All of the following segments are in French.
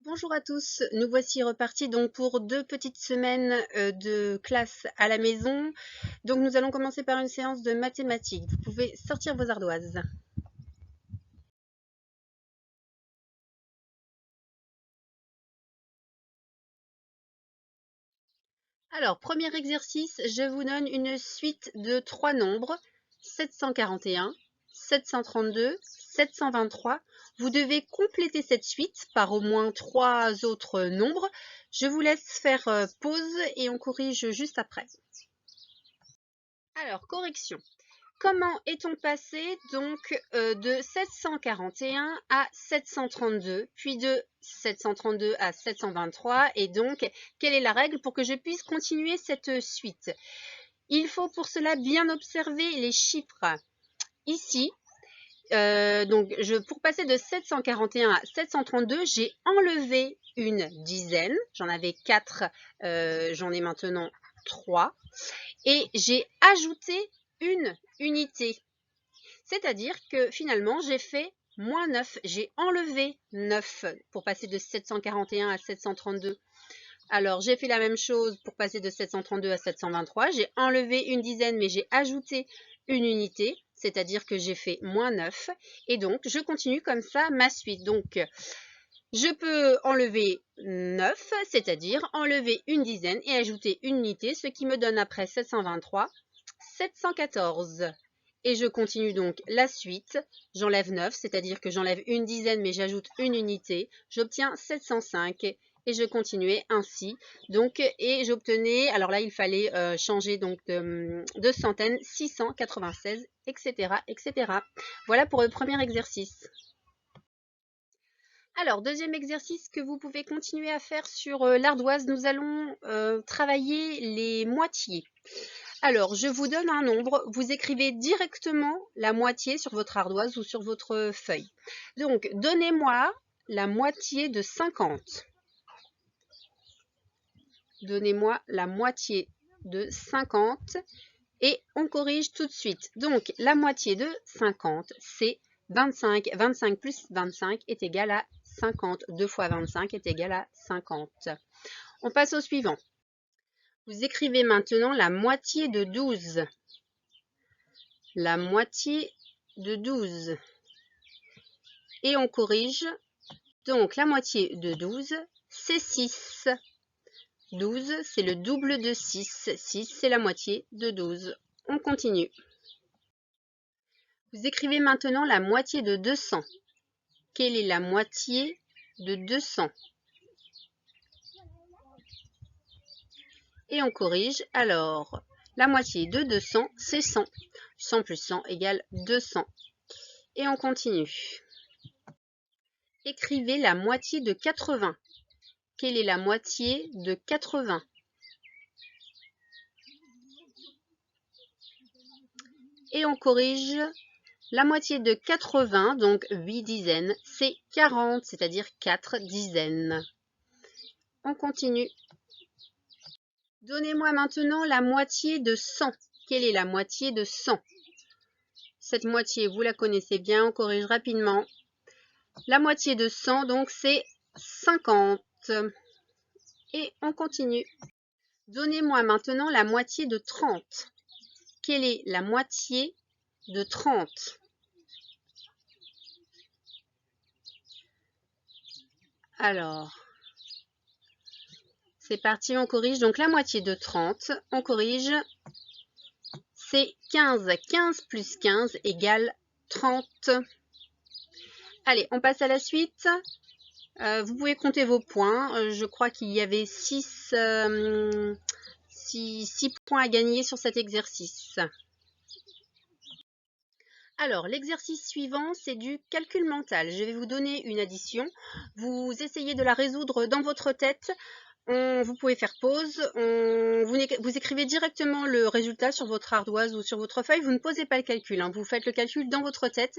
Bonjour à tous, nous voici repartis donc pour 2 petites semaines de classe à la maison. Donc nous allons commencer par une séance de mathématiques. Vous pouvez sortir vos ardoises. Alors, premier exercice, je vous donne une suite de 3 nombres, 741, 732, 723. Vous devez compléter cette suite par au moins 3 autres nombres. Je vous laisse faire pause et on corrige juste après. Alors, correction. Comment est-on passé donc de 741 à 732, puis de 732 à 723 et donc quelle est la règle pour que je puisse continuer cette suite? Il faut pour cela bien observer les chiffres. Ici, pour passer de 741 à 732, j'ai enlevé une dizaine. J'en avais 4, j'en ai maintenant 3. Et j'ai ajouté une unité. C'est-à-dire que finalement, j'ai fait moins 9. J'ai enlevé 9 pour passer de 741 à 732. Alors, j'ai fait la même chose pour passer de 732 à 723. J'ai enlevé une dizaine, mais j'ai ajouté une unité, c'est-à-dire que j'ai fait moins 9. Et donc, je continue comme ça ma suite. Donc, je peux enlever 9, c'est-à-dire enlever une dizaine et ajouter une unité, ce qui me donne après 723, 714. Et je continue donc la suite. J'enlève 9, c'est-à-dire que j'enlève une dizaine, mais j'ajoute une unité. J'obtiens 705 et je continuais ainsi. Donc, et j'obtenais, alors là, il fallait changer donc de centaines, 696, etc., etc. Voilà pour le premier exercice. Alors, deuxième exercice que vous pouvez continuer à faire sur l'ardoise, nous allons travailler les moitiés. Alors, je vous donne un nombre, vous écrivez directement la moitié sur votre ardoise ou sur votre feuille. Donc, donnez-moi la moitié de 50. Donnez-moi la moitié de 50 et on corrige tout de suite. Donc, la moitié de 50, c'est 25. 25 plus 25 est égal à 50. 2 fois 25 est égal à 50. On passe au suivant. Vous écrivez maintenant la moitié de 12. La moitié de 12. Et on corrige. Donc, la moitié de 12, c'est 6. 12, c'est le double de 6. 6, c'est la moitié de 12. On continue. Vous écrivez maintenant la moitié de 200. Quelle est la moitié de 200? Et on corrige. Alors, la moitié de 200, c'est 100. 100 plus 100 égale 200. Et on continue. Écrivez la moitié de 80. Quelle est la moitié de 80? Et on corrige. La moitié de 80, donc 8 dizaines, c'est 40, c'est-à-dire 4 dizaines. On continue. Donnez-moi maintenant la moitié de 100. Quelle est la moitié de 100? Cette moitié, vous la connaissez bien, on corrige rapidement. La moitié de 100, donc, c'est 50. Et on continue. Donnez-moi maintenant la moitié de 30. Quelle est la moitié de 30? Alors, c'est parti, on corrige. Donc, la moitié de 30, on corrige, c'est 15. 15 plus 15 égale 30. Allez, on passe à la suite. Vous pouvez compter vos points. Je crois qu'il y avait 6 points à gagner sur cet exercice. Alors, l'exercice suivant, c'est du calcul mental. Je vais vous donner une addition. Vous essayez de la résoudre dans votre tête. Vous pouvez faire pause. Vous écrivez directement le résultat sur votre ardoise ou sur votre feuille. Vous ne posez pas le calcul. Vous faites le calcul dans votre tête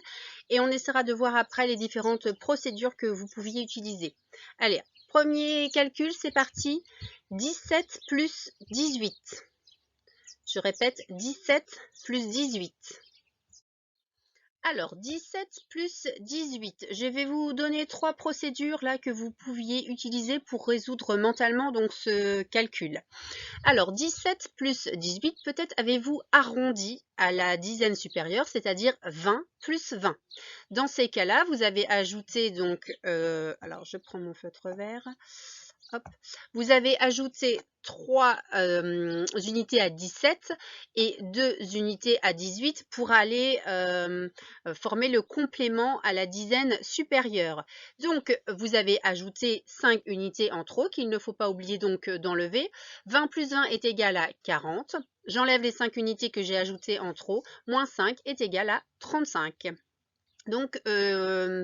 et on essaiera de voir après les différentes procédures que vous pouviez utiliser. Allez, premier calcul, c'est parti. 17 plus 18. Je répète, 17 plus 18. Alors, 17 plus 18. Je vais vous donner 3 procédures là que vous pouviez utiliser pour résoudre mentalement donc ce calcul. Alors, 17 plus 18, peut-être avez-vous arrondi à la dizaine supérieure, c'est-à-dire 20 plus 20. Dans ces cas-là, vous avez ajouté donc, alors je prends mon feutre vert. Hop. Vous avez ajouté 3 unités à 17 et 2 unités à 18 pour aller former le complément à la dizaine supérieure. Donc, vous avez ajouté 5 unités en trop qu'il ne faut pas oublier donc d'enlever. 20 plus 20 est égal à 40. J'enlève les 5 unités que j'ai ajoutées en trop. Moins 5 est égal à 35. Donc,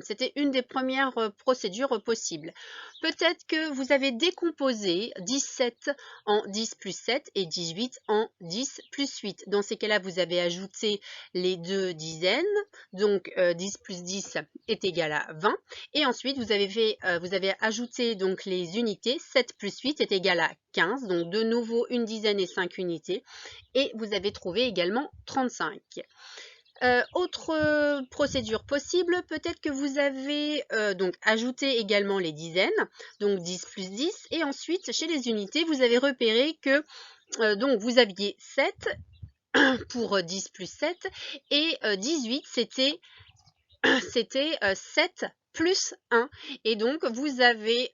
c'était une des premières procédures possibles. Peut-être que vous avez décomposé 17 en 10 plus 7 et 18 en 10 plus 8. Dans ces cas-là, vous avez ajouté les deux dizaines. Donc, 10 plus 10 est égal à 20. Et ensuite, vous avez ajouté donc les unités. 7 plus 8 est égal à 15. Donc, de nouveau, une dizaine et 5 unités. Et vous avez trouvé également 35. Autre procédure possible, peut-être que vous avez donc ajouté également les dizaines, donc 10 plus 10, et ensuite chez les unités, vous avez repéré que donc vous aviez 7 pour 10 plus 7, et 18 c'était 7 plus 1, et donc vous avez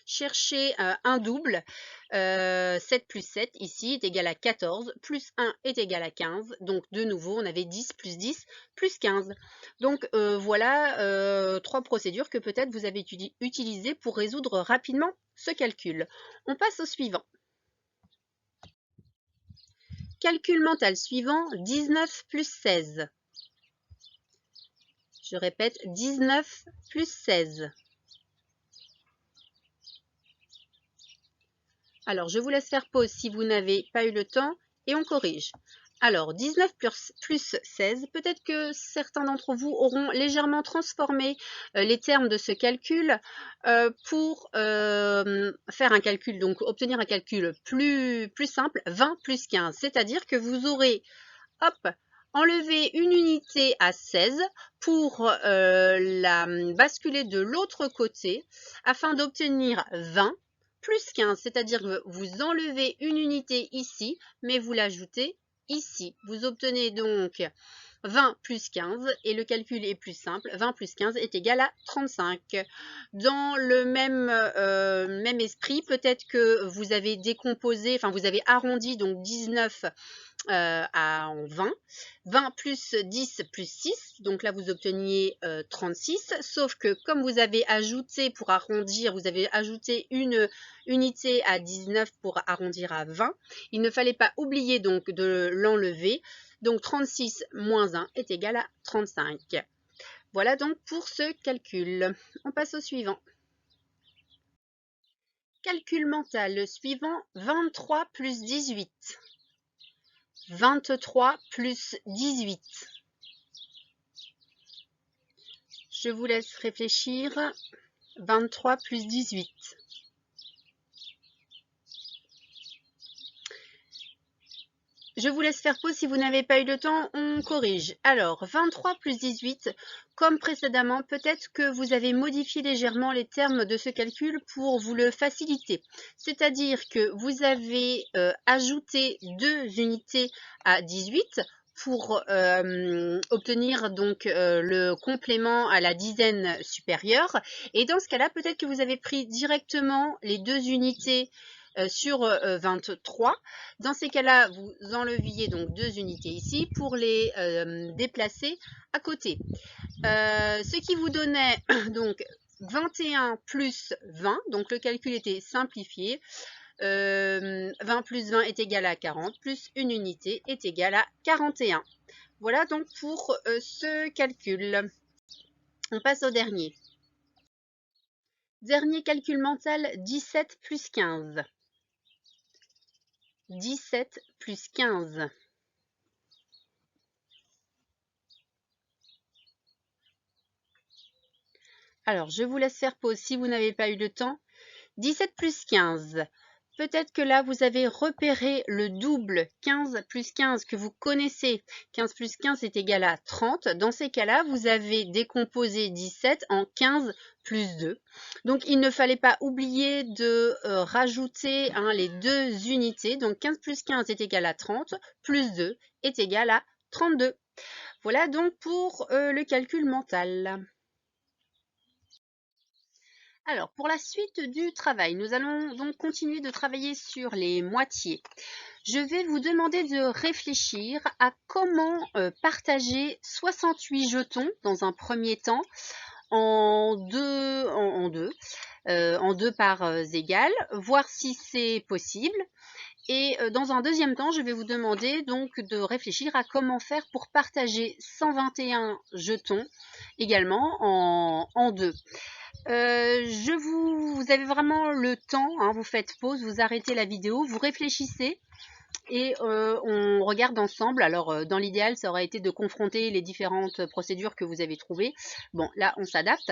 cherché un double. 7 plus 7 ici est égal à 14, plus 1 est égal à 15. Donc de nouveau, on avait 10 plus 10 plus 15. Donc voilà 3 procédures que peut-être vous avez utilisées pour résoudre rapidement ce calcul. On passe au suivant. Calcul mental suivant, 19 plus 16. Je répète, 19 plus 16. Alors, je vous laisse faire pause si vous n'avez pas eu le temps et on corrige. Alors, 19 plus 16, peut-être que certains d'entre vous auront légèrement transformé les termes de ce calcul pour faire un calcul, donc obtenir un calcul plus simple, 20 plus 15. C'est-à-dire que vous aurez, enlevé une unité à 16 pour la basculer de l'autre côté afin d'obtenir 20 plus 15, c'est-à-dire que vous enlevez une unité ici, mais vous l'ajoutez ici. Vous obtenez donc 20 plus 15 et le calcul est plus simple. 20 plus 15 est égal à 35. Dans le même esprit, peut-être que vous avez décomposé, enfin vous avez arrondi donc 19 en 20. 20 plus 10 plus 6, donc là vous obteniez 36, sauf que comme vous avez ajouté pour arrondir, vous avez ajouté une unité à 19 pour arrondir à 20, il ne fallait pas oublier donc de l'enlever, donc 36 moins 1 est égal à 35. Voilà donc pour ce calcul. On passe au suivant. Calcul mental suivant, 23 plus 18. 23 plus 18. Je vous laisse réfléchir. 23 plus 18. Je vous laisse faire pause si vous n'avez pas eu le temps, on corrige. Alors, 23 plus 18, comme précédemment, peut-être que vous avez modifié légèrement les termes de ce calcul pour vous le faciliter. C'est-à-dire que vous avez ajouté 2 unités à 18 pour obtenir donc le complément à la dizaine supérieure. Et dans ce cas-là, peut-être que vous avez pris directement les 2 unités sur 23. Dans ces cas-là, vous enleviez donc 2 unités ici pour les déplacer à côté. Ce qui vous donnait donc 21 plus 20, donc le calcul était simplifié. 20 plus 20 est égal à 40, plus une unité est égal à 41. Voilà donc pour ce calcul. On passe au dernier. Dernier calcul mental, 17 plus 15. 17 plus 15. Alors, je vous laisse faire pause si vous n'avez pas eu le temps. 17 plus 15. Peut-être que là, vous avez repéré le double 15 plus 15 que vous connaissez. 15 plus 15 est égal à 30. Dans ces cas-là, vous avez décomposé 17 en 15 plus 2. Donc, il ne fallait pas oublier de rajouter les deux unités. Donc, 15 plus 15 est égal à 30, plus 2 est égal à 32. Voilà donc pour le calcul mental. Alors, pour la suite du travail, nous allons donc continuer de travailler sur les moitiés. Je vais vous demander de réfléchir à comment partager 68 jetons dans un premier temps en deux parts égales, voir si c'est possible. Et dans un deuxième temps, je vais vous demander donc de réfléchir à comment faire pour partager 121 jetons également en deux. Vous avez vraiment le temps, vous faites pause, vous arrêtez la vidéo, vous réfléchissez et on regarde ensemble. Alors dans l'idéal, ça aurait été de confronter les différentes procédures que vous avez trouvées. Bon, là on s'adapte.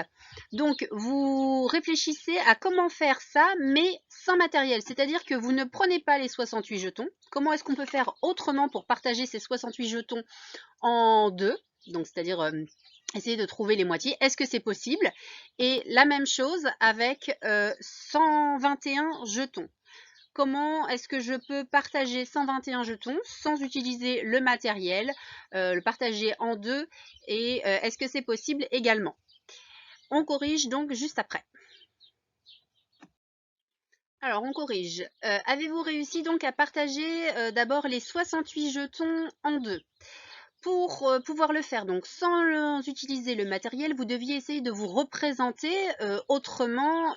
Donc vous réfléchissez à comment faire ça, mais sans matériel. C'est-à-dire que vous ne prenez pas les 68 jetons. Comment est-ce qu'on peut faire autrement pour partager ces 68 jetons en deux? Donc c'est-à-dire essayer de trouver les moitiés. Est-ce que c'est possible? Et la même chose avec 121 jetons. Comment est-ce que je peux partager 121 jetons sans utiliser le matériel, le partager en deux, et est-ce que c'est possible également? On corrige donc juste après. Alors on corrige. Avez-vous réussi donc à partager d'abord les 68 jetons en deux? Pour pouvoir le faire donc sans utiliser le matériel, vous deviez essayer de vous représenter autrement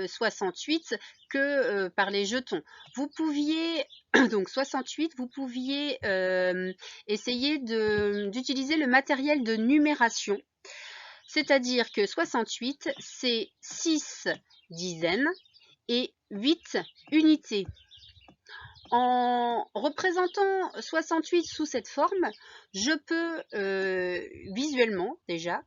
68 que par les jetons. Vous pouviez, donc 68, vous pouviez essayer d'utiliser le matériel de numération. C'est-à-dire que 68, c'est 6 dizaines et 8 unités. En représentant 68 sous cette forme, je peux visuellement déjà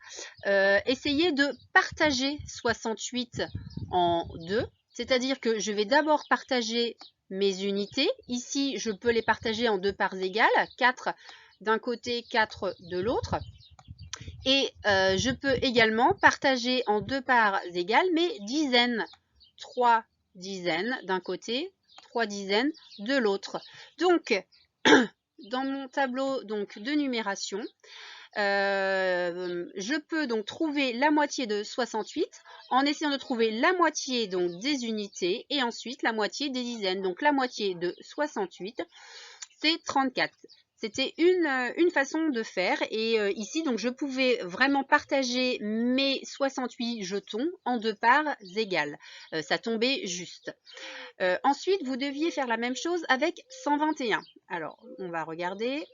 essayer de partager 68 en deux, c'est-à-dire que je vais d'abord partager mes unités. Ici, je peux les partager en deux parts égales, 4 d'un côté, 4 de l'autre. Et je peux également partager en deux parts égales mes dizaines, 3 dizaines d'un côté, 3 dizaines de l'autre. Donc, dans mon tableau donc, de numération, je peux donc trouver la moitié de 68 en essayant de trouver la moitié donc, des unités et ensuite la moitié des dizaines. Donc, la moitié de 68, c'est 34. C'était une façon de faire et ici donc je pouvais vraiment partager mes 68 jetons en deux parts égales. Ça tombait juste. Ensuite, vous deviez faire la même chose avec 121. Alors, on va regarder.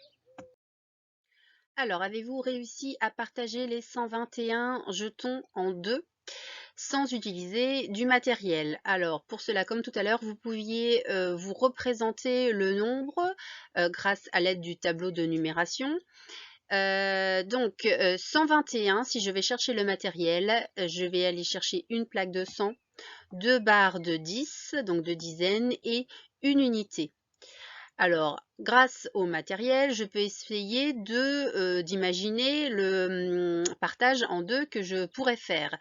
Alors, avez-vous réussi à partager les 121 jetons en deux sans utiliser du matériel? Alors, pour cela, comme tout à l'heure, vous pouviez vous représenter le nombre grâce à l'aide du tableau de numération. Donc, 121, si je vais chercher le matériel, je vais aller chercher une plaque de 100, deux barres de 10, donc de dizaines, et une unité. Alors, grâce au matériel, je peux essayer d'imaginer le partage en deux que je pourrais faire.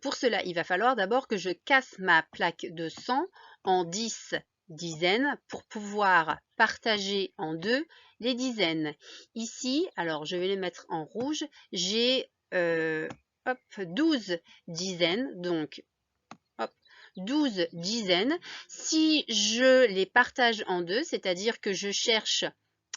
Pour cela, il va falloir d'abord que je casse ma plaque de 100 en 10 dizaines pour pouvoir partager en deux les dizaines. Ici, alors je vais les mettre en rouge, j'ai 12 dizaines, donc 12 dizaines. Si je les partage en deux, c'est-à-dire que je cherche,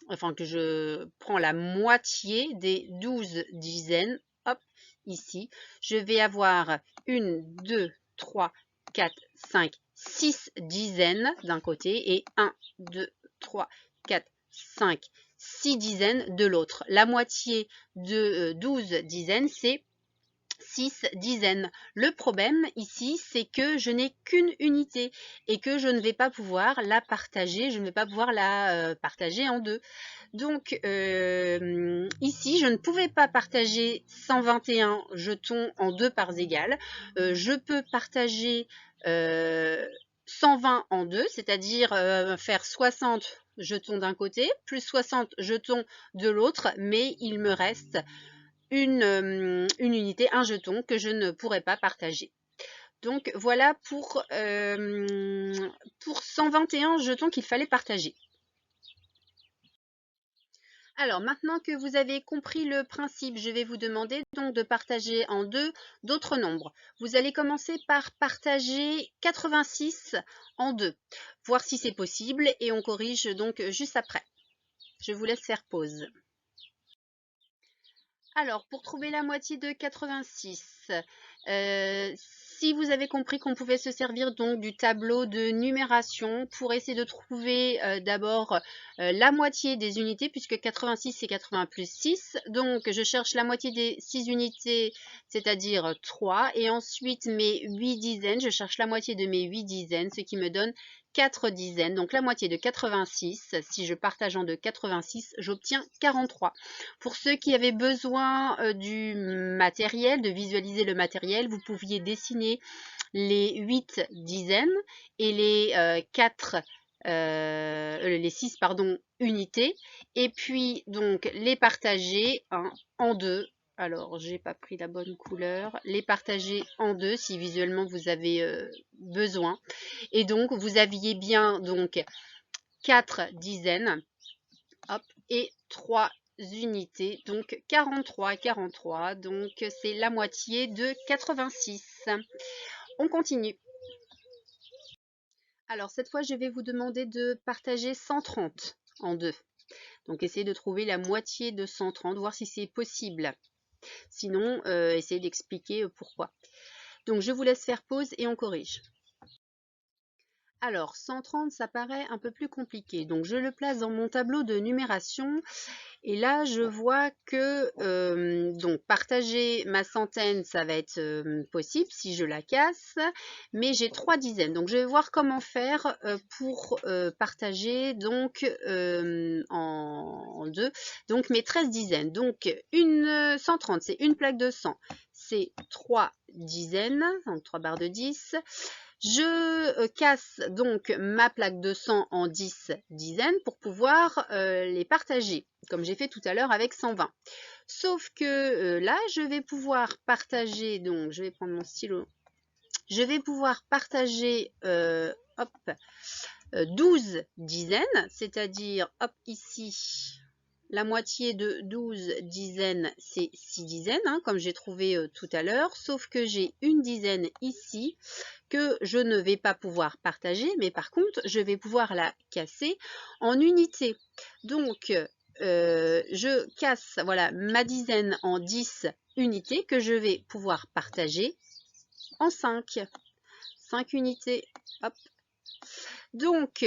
enfin que je prends la moitié des 12 dizaines, hop, ici, je vais avoir 1, 2, 3, 4, 5, 6 dizaines d'un côté et 1, 2, 3, 4, 5, 6 dizaines de l'autre. La moitié de 12 dizaines, c'est 6 dizaines. Le problème ici, c'est que je n'ai qu'une unité et que je ne vais pas pouvoir la partager, je ne vais pas pouvoir la partager en deux. Donc ici, je ne pouvais pas partager 121 jetons en deux parts égales. Je peux partager 120 en deux, c'est-à-dire faire 60 jetons d'un côté, plus 60 jetons de l'autre, mais il me reste une unité, un jeton que je ne pourrai pas partager. Donc voilà pour 121 jetons qu'il fallait partager. Alors maintenant que vous avez compris le principe, je vais vous demander donc de partager en deux d'autres nombres. Vous allez commencer par partager 86 en deux, voir si c'est possible et on corrige donc juste après. Je vous laisse faire pause. Alors, pour trouver la moitié de 86, si vous avez compris qu'on pouvait se servir donc du tableau de numération pour essayer de trouver d'abord la moitié des unités, puisque 86 c'est 80 plus 6. Donc, je cherche la moitié des 6 unités, c'est-à-dire 3. Et ensuite, mes 8 dizaines, je cherche la moitié de mes 8 dizaines, ce qui me donne 4 dizaines. Donc, la moitié de 86, si je partage en deux 86, j'obtiens 43. Pour ceux qui avaient besoin du matériel, de visualiser le matériel, vous pouviez dessiner les 8 dizaines et les 6 unités, et puis donc les partager en deux. Alors, j'ai pas pris la bonne couleur. Les partager en deux si visuellement vous avez besoin. Et donc, vous aviez bien donc 4 dizaines, hop, et 3 unités, donc 43, donc c'est la moitié de 86. On continue. Alors cette fois, je vais vous demander de partager 130 en deux. Donc essayez de trouver la moitié de 130, voir si c'est possible. Sinon, essayez d'expliquer pourquoi. Donc je vous laisse faire pause et on corrige. Alors 130, ça paraît un peu plus compliqué. Donc je le place dans mon tableau de numération. Et là, je vois que donc partager ma centaine, ça va être possible si je la casse, mais j'ai 3 dizaines. Donc, je vais voir comment faire pour partager donc en deux. Donc, mes 13 dizaines. Donc, 130, c'est une plaque de 100. C'est 3 dizaines, donc 3 barres de 10. Je casse donc ma plaque de 100 en 10 dizaines pour pouvoir les partager, comme j'ai fait tout à l'heure avec 120. Sauf que là, je vais pouvoir partager, donc je vais prendre mon stylo, je vais pouvoir partager 12 dizaines, c'est-à-dire, hop, ici, la moitié de 12 dizaines, c'est 6 dizaines, comme j'ai trouvé tout à l'heure, sauf que j'ai une dizaine ici, que je ne vais pas pouvoir partager, mais par contre, je vais pouvoir la casser en unités. Donc, je casse voilà, ma dizaine en 10 unités que je vais pouvoir partager en 5. 5 unités. Hop. Donc,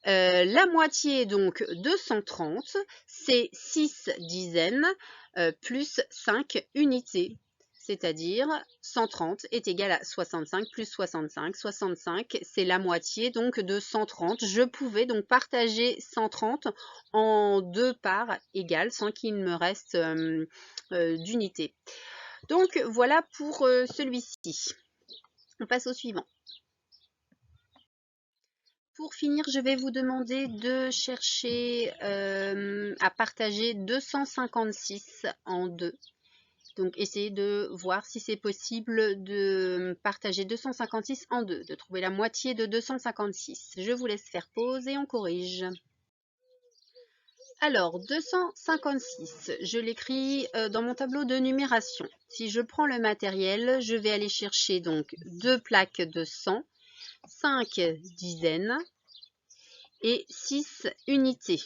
la moitié donc de 130, c'est 6 dizaines plus 5 unités. C'est-à-dire 130 est égal à 65 plus 65. 65, c'est la moitié donc de 130. Je pouvais donc partager 130 en deux parts égales sans qu'il me reste d'unités. Donc voilà pour celui-ci. On passe au suivant. Pour finir, je vais vous demander de chercher à partager 256 en deux. Donc, essayez de voir si c'est possible de partager 256 en deux, de trouver la moitié de 256. Je vous laisse faire pause et on corrige. Alors, 256, je l'écris dans mon tableau de numération. Si je prends le matériel, je vais aller chercher donc 2 plaques de 100, 5 dizaines et 6 unités.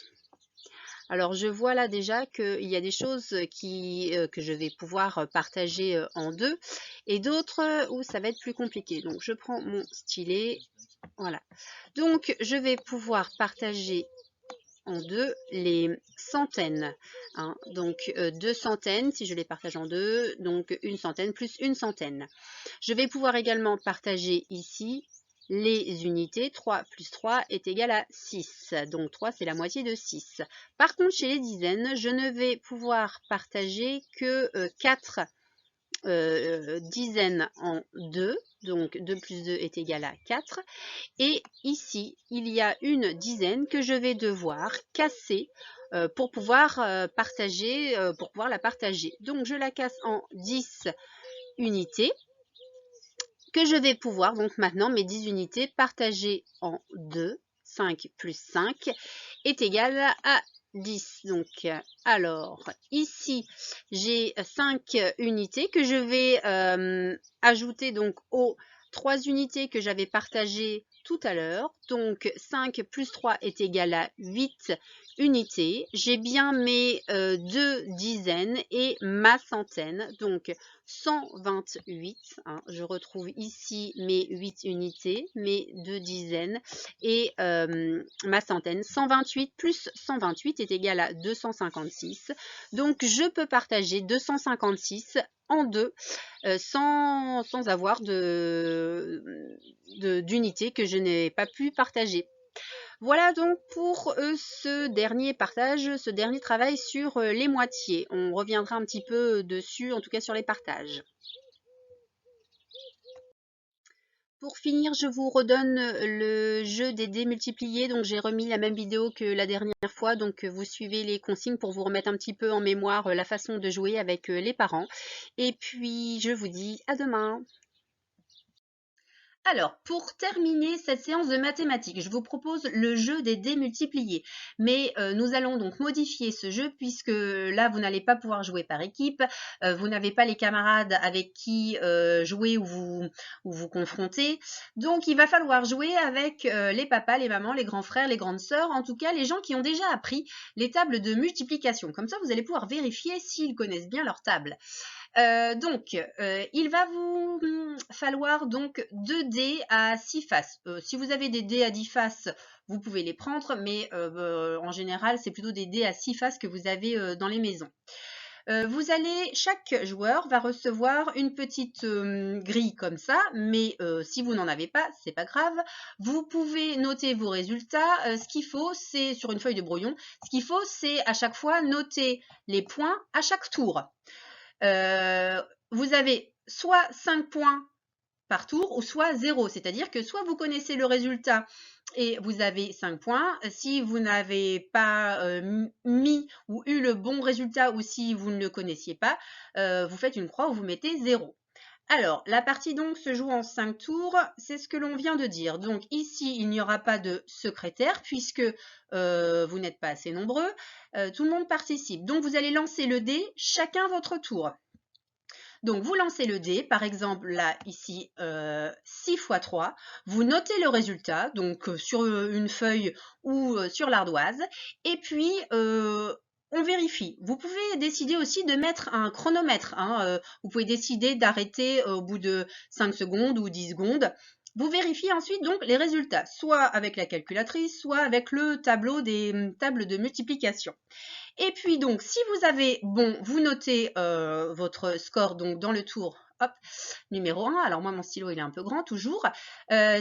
Alors, je vois là déjà qu'il y a des choses que je vais pouvoir partager en deux et d'autres où ça va être plus compliqué. Donc, je prends mon stylet. Voilà. Donc, je vais pouvoir partager en deux les centaines. Donc, 2 centaines, si je les partage en deux, donc une centaine plus une centaine. Je vais pouvoir également partager ici les unités. 3 plus 3 est égal à 6. Donc 3, c'est la moitié de 6. Par contre, chez les dizaines, je ne vais pouvoir partager que 4 dizaines en 2, donc 2 plus 2 est égal à 4. Et ici, il y a une dizaine que je vais devoir casser pour pouvoir partager, pour pouvoir la partager. Donc je la casse en 10 unités que je vais pouvoir, donc maintenant mes 10 unités partagées en 2, 5 plus 5 est égal à 10. Donc, alors, ici, j'ai 5 unités que je vais ajouter donc aux 3 unités que j'avais partagées tout à l'heure. Donc, 5 plus 3 est égal à 8 unités. J'ai bien mes 2 dizaines et ma centaine. Donc, 128. Hein, je retrouve ici mes 8 unités, mes 2 dizaines et ma centaine. 128 plus 128 est égal à 256. Donc, je peux partager 256 en 2 sans avoir d'unités que je n'ai pas pu partager. Voilà donc pour ce dernier partage, ce dernier travail sur les moitiés. On reviendra un petit peu dessus, en tout cas sur les partages. Pour finir, je vous redonne le jeu des dés multipliés. Donc j'ai remis la même vidéo que la dernière fois. Donc vous suivez les consignes pour vous remettre un petit peu en mémoire la façon de jouer avec les parents. Et puis je vous dis à demain. Alors, pour terminer cette séance de mathématiques, je vous propose le jeu des dés multipliés. Mais nous allons donc modifier ce jeu puisque là, vous n'allez pas pouvoir jouer par équipe. Vous n'avez pas les camarades avec qui jouer ou vous confronter. Donc, il va falloir jouer avec les papas, les mamans, les grands frères, les grandes sœurs, en tout cas les gens qui ont déjà appris les tables de multiplication. Comme ça, vous allez pouvoir vérifier s'ils connaissent bien leur table. Il va vous falloir donc 2 dés à 6 faces. Si vous avez des dés à 10 faces, vous pouvez les prendre, mais en général, c'est plutôt des dés à 6 faces que vous avez dans les maisons. Chaque joueur va recevoir une petite grille comme ça, mais si vous n'en avez pas, c'est pas grave. Vous pouvez noter vos résultats. Ce qu'il faut, c'est sur une feuille de brouillon. Ce qu'il faut, c'est à chaque fois noter les points à chaque tour. Vous avez soit 5 points par tour ou soit 0, c'est-à-dire que soit vous connaissez le résultat et vous avez 5 points, si vous n'avez pas mis ou eu le bon résultat ou si vous ne le connaissiez pas, vous faites une croix ou vous mettez 0. Alors, la partie donc se joue en 5 tours, c'est ce que l'on vient de dire. Donc ici, il n'y aura pas de secrétaire puisque vous n'êtes pas assez nombreux. Tout le monde participe. Donc vous allez lancer le dé, chacun votre tour. Donc vous lancez le dé, par exemple là ici 6 x 3, vous notez le résultat, donc sur une feuille ou sur l'ardoise, et puis on vérifie. Vous pouvez décider aussi de mettre un chronomètre. Vous pouvez décider d'arrêter au bout de 5 secondes ou 10 secondes. Vous vérifiez ensuite donc les résultats, soit avec la calculatrice, soit avec le tableau des tables de multiplication. Et puis donc, si vous avez bon, vous notez votre score donc dans le tour. Hop, numéro 1. Alors moi, mon stylo, il est un peu grand, toujours.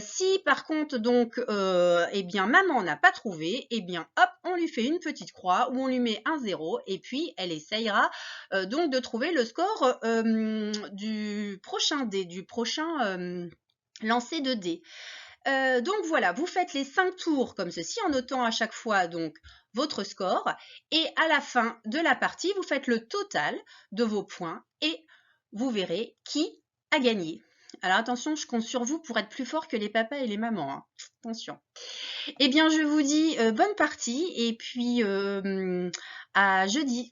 Si par contre, donc, eh bien, maman n'a pas trouvé, eh bien, hop, on lui fait une petite croix ou on lui met un 0 et puis elle essayera donc de trouver le score du prochain dé, du prochain lancer de dés. Donc voilà, vous faites les 5 tours comme ceci en notant à chaque fois donc votre score et à la fin de la partie, vous faites le total de vos points et vous verrez qui a gagné. Alors attention, je compte sur vous pour être plus fort que les papas et les mamans. Hein. Attention. Eh bien, je vous dis bonne partie et puis à jeudi.